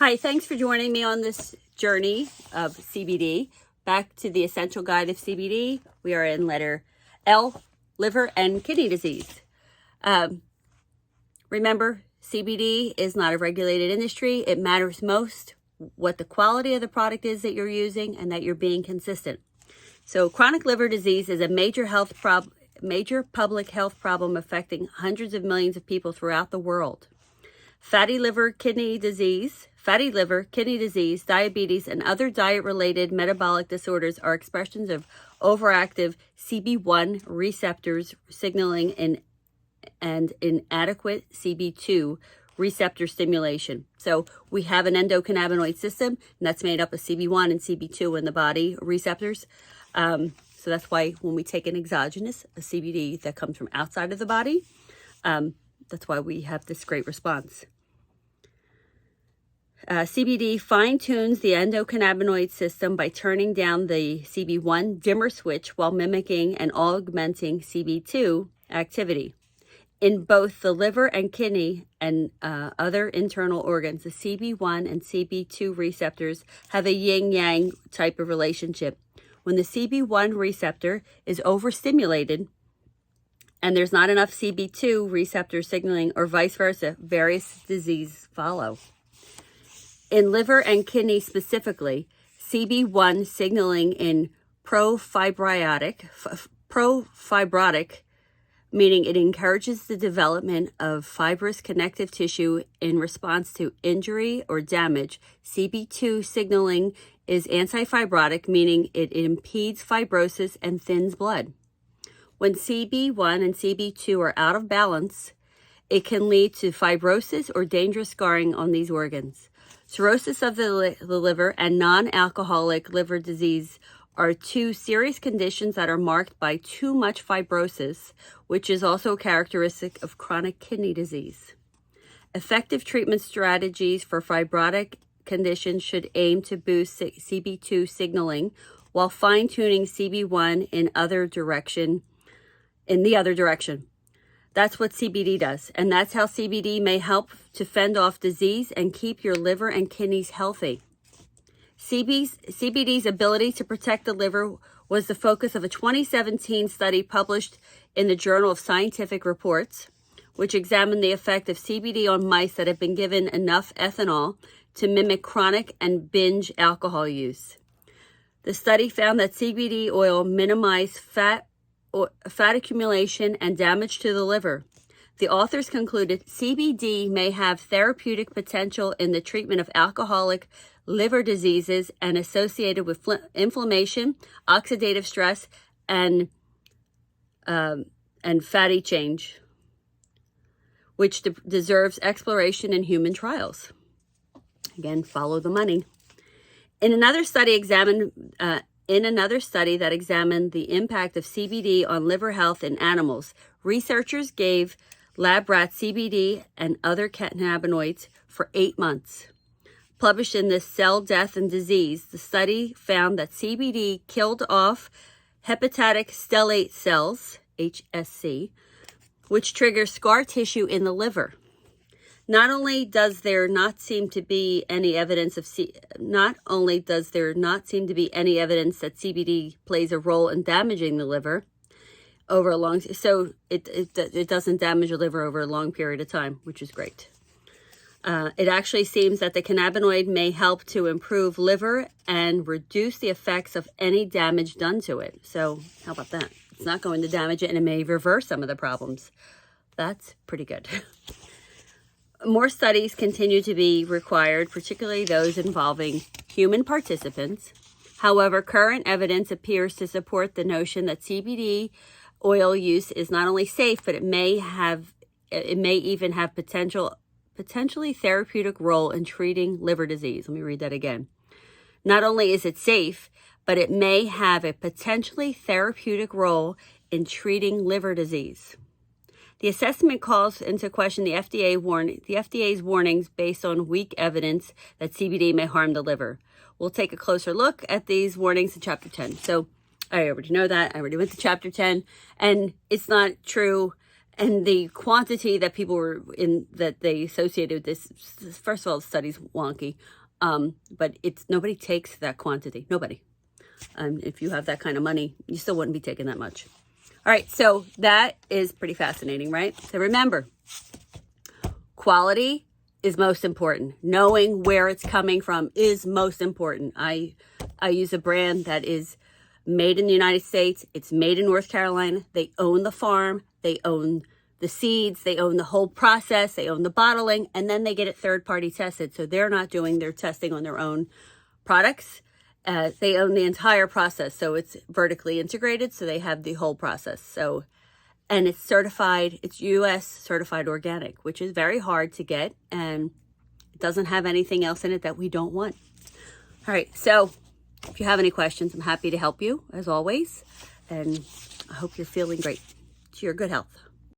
Hi, thanks for joining me on this journey of CBD. Back to the essential guide of CBD. We are in letter L, liver and kidney disease. Remember, CBD is not a regulated industry. It matters most what the quality of the product is that you're using and that you're being consistent. So chronic liver disease is a major public health problem affecting hundreds of millions of people throughout the world. Fatty liver, kidney disease, diabetes, and other diet-related metabolic disorders are expressions of overactive CB1 receptors signaling and inadequate CB2 receptor stimulation. So we have an endocannabinoid system, and that's made up of CB1 and CB2 in the body receptors. So that's why when we take an exogenous, a CBD that comes from outside of the body, that's why we have this great response. CBD fine-tunes the endocannabinoid system by turning down the CB1 dimmer switch while mimicking and augmenting CB2 activity. In both the liver and kidney and other internal organs, the CB1 and CB2 receptors have a yin-yang type of relationship. When the CB1 receptor is overstimulated and there's not enough CB2 receptor signaling, or vice versa, various diseases follow. In liver and kidney specifically, CB1 signaling in pro-fibrotic, meaning it encourages the development of fibrous connective tissue in response to injury or damage. CB2 signaling is anti-fibrotic, meaning it impedes fibrosis and thins blood. When CB1 and CB2 are out of balance, it can lead to fibrosis or dangerous scarring on these organs. Cirrhosis of the liver and non-alcoholic liver disease are two serious conditions that are marked by too much fibrosis, which is also characteristic of chronic kidney disease. Effective treatment strategies for fibrotic conditions should aim to boost CB2 signaling while fine-tuning CB1 in the other direction. That's what CBD does, and that's how CBD may help to fend off disease and keep your liver and kidneys healthy. CBD's ability to protect the liver was the focus of a 2017 study published in the Journal of Scientific Reports, which examined the effect of CBD on mice that had been given enough ethanol to mimic chronic and binge alcohol use. The study found that CBD oil minimized fat accumulation and damage to the liver. The authors concluded CBD may have therapeutic potential in the treatment of alcoholic liver diseases and associated with inflammation, oxidative stress, and fatty change, which deserves exploration in human trials. Again, follow the money. In another study that examined the impact of CBD on liver health in animals, researchers gave lab rats CBD and other cannabinoids for 8 months. Published in this Cell Death and Disease, the study found that CBD killed off hepatic stellate cells, HSC, which triggers scar tissue in the liver. Not only does there not seem to be any evidence that CBD plays a role in damaging the liver over it doesn't damage the liver over a long period of time, which is great. It actually seems that the cannabinoid may help to improve liver and reduce the effects of any damage done to it. So how about that? It's not going to damage it, and it may reverse some of the problems. That's pretty good. More studies continue to be required, particularly those involving human participants. However, current evidence appears to support the notion that CBD oil use is not only safe, but it may even have potentially therapeutic role in treating liver disease. Let me read that again. Not only is it safe, but it may have a potentially therapeutic role in treating liver disease. The assessment calls into question the FDA's warnings based on weak evidence that CBD may harm the liver. We'll take a closer look at these warnings in Chapter 10. So I already know that. I already went to Chapter 10, and it's not true And the quantity that people were in, that they associated with this, first of all, the study's wonky, but nobody takes that quantity. Nobody. If you have that kind of money, you still wouldn't be taking that much. All right, so that is pretty fascinating, right? So remember, quality is most important. Knowing where it's coming from is most important. I use a brand that is made in the United States. It's made in North Carolina. They own the farm. They own the seeds. They own the whole process. They own the bottling, and then they get it third-party tested. So they're not doing their testing on their own products. They own the entire process. So it's vertically integrated. So they have the whole process. So, and it's certified, it's US certified organic, which is very hard to get. And it doesn't have anything else in it that we don't want. All right. So if you have any questions, I'm happy to help you as always. And I hope you're feeling great. To your good health.